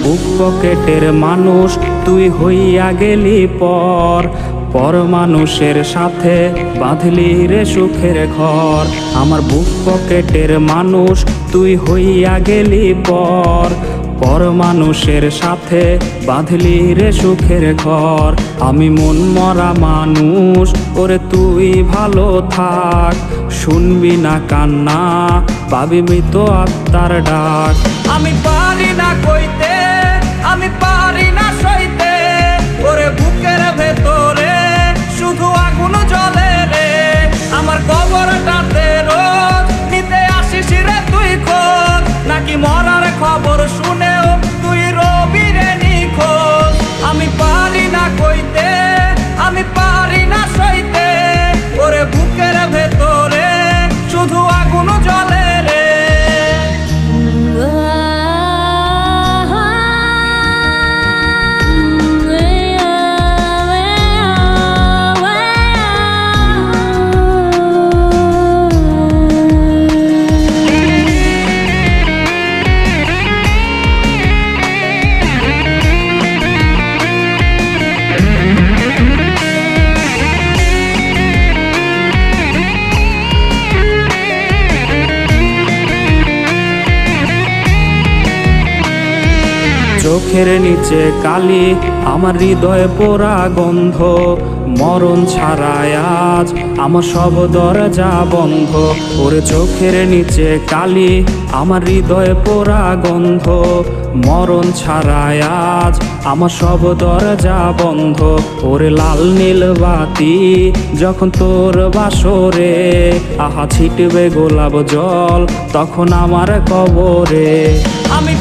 বুক পকেটের মানুষ তুই হইয়া গেলি পর মানুষের সাথে বাঁধলি রে সুখের ঘর। আমার বুক পকেটের মানুষ তুই হইয়া গেলি পর মানুষের সাথে বাঁধলি রে সুখের ঘর। আমি মন মরা মানুষ, ওরে তুই ভালো থাক, শুনবি না কান্না, পাবি মৃত আত্মার ডাক। আমি পারি না কইতে, আমি পারি না সইতে, ওরে বুকের ভেতরে শুধু আগুন জ্বলে রে। আমার কবরটাতে রোজ নিতে আসিস রে তুই খোঁজ, নাকি মরার খবর শুনেও তুই রবি রে নিখোঁজ। আমি পারি না কইতে, আমি পারি না সইতে, ওরে বুকের ভেতরে শুধু আগুন জ্বলে রে। চোখের নিচে কালি, আমার হৃদয়ে পোড়া গন্ধ, মরণ ছাড়ায় আজ আমার সব দরজা বন্ধ। ওরে চোখের নিচে কালি, আমার হৃদয়ে পোড়া গন্ধ, মরণ ছাড়ায় আজ আমার সব দরজা বন্ধ। ওরে লাল নীল বাতি যখন তোর বাসরে, আহা ছিটবে গোলাপ জল তখন আমার কবরে। আমি